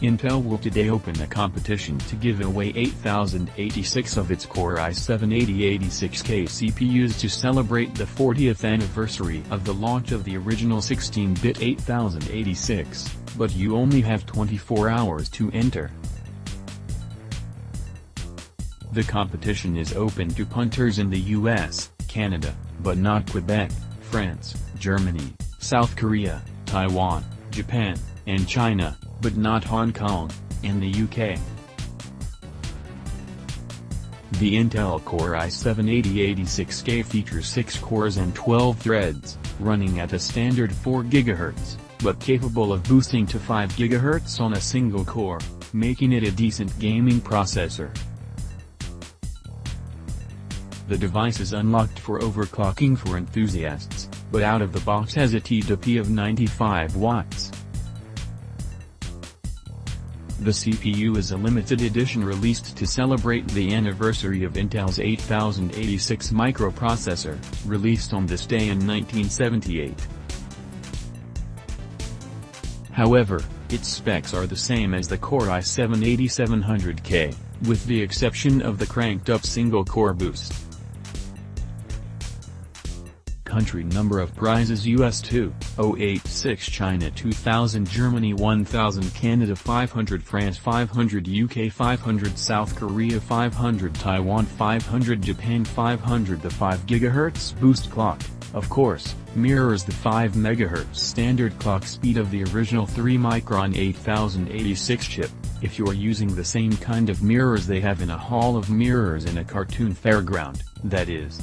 Intel will today open a competition to give away 8086 of its Core i7-8086K CPUs to celebrate the 40th anniversary of the launch of the original 16-bit 8086, but you only have 24 hours to enter. The competition is open to punters in the US, Canada, but not Quebec, France, Germany, South Korea, Taiwan, Japan, and China, but not Hong Kong, and the UK. The Intel Core i7-8086K features 6 cores and 12 threads, running at a standard 4 GHz, but capable of boosting to 5 GHz on a single core, making it a decent gaming processor. The device is unlocked for overclocking for enthusiasts, but out of the box has a T2P of 95 watts. The CPU is a limited edition released to celebrate the anniversary of Intel's 8086 microprocessor, released on this day in 1978. However, its specs are the same as the Core i7-8700K, with the exception of the cranked-up single-core boost. Country number of prizes: US 2,086, China 2000, Germany 1000, Canada 500, France 500, UK 500, South Korea 500, Taiwan 500, Japan 500. The 5 GHz boost clock, of course, mirrors the 5 MHz standard clock speed of the original 3-micron 8086 chip, if you're using the same kind of mirrors they have in a hall of mirrors in a cartoon fairground, that is.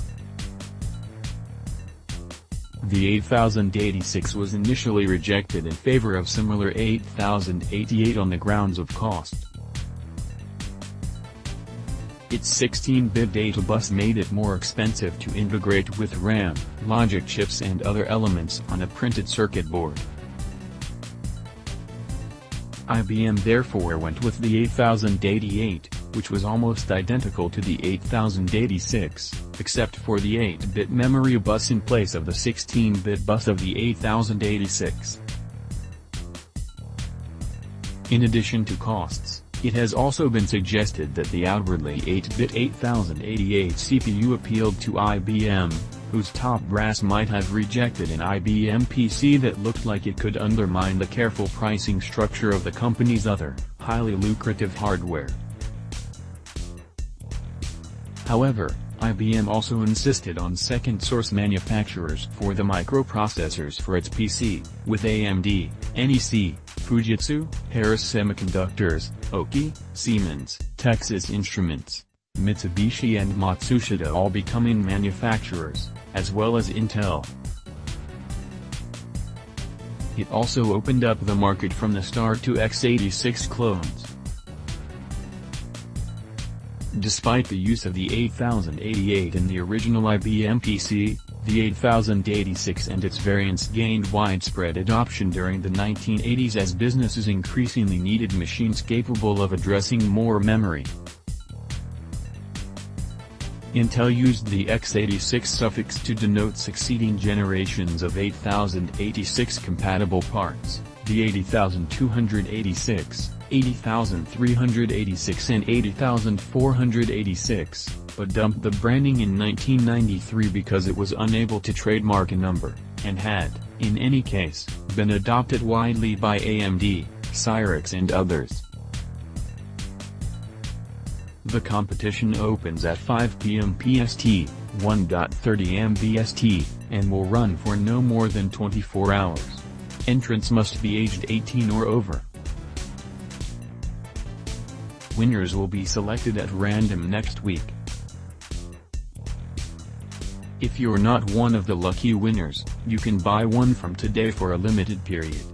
The 8086 was initially rejected in favor of similar 8088 on the grounds of cost. Its 16-bit data bus made it more expensive to integrate with RAM, logic chips and other elements on a printed circuit board. IBM therefore went with the 8088, which was almost identical to the 8086, except for the 8-bit memory bus in place of the 16-bit bus of the 8086. In addition to costs, it has also been suggested that the outwardly 8-bit 8088 CPU appealed to IBM, whose top brass might have rejected an IBM PC that looked like it could undermine the careful pricing structure of the company's other, highly lucrative hardware. However, IBM also insisted on second-source manufacturers for the microprocessors for its PC, with AMD, NEC, Fujitsu, Harris Semiconductors, Oki, Siemens, Texas Instruments, Mitsubishi and Matsushita all becoming manufacturers, as well as Intel. It also opened up the market from the start to x86 clones. Despite the use of the 8088 in the original IBM PC, the 8086 and its variants gained widespread adoption during the 1980s as businesses increasingly needed machines capable of addressing more memory. Intel used the x86 suffix to denote succeeding generations of 8086 compatible parts, the 80286, 80386 and 80486, but dumped the branding in 1993 because it was unable to trademark a number, and had, in any case, been adopted widely by AMD, Cyrix and others. The competition opens at 5 p.m. PST, 1:30 am BST, and will run for no more than 24 hours. Entrants must be aged 18 or over. Winners will be selected at random next week. If you're not one of the lucky winners, you can buy one from today for a limited period.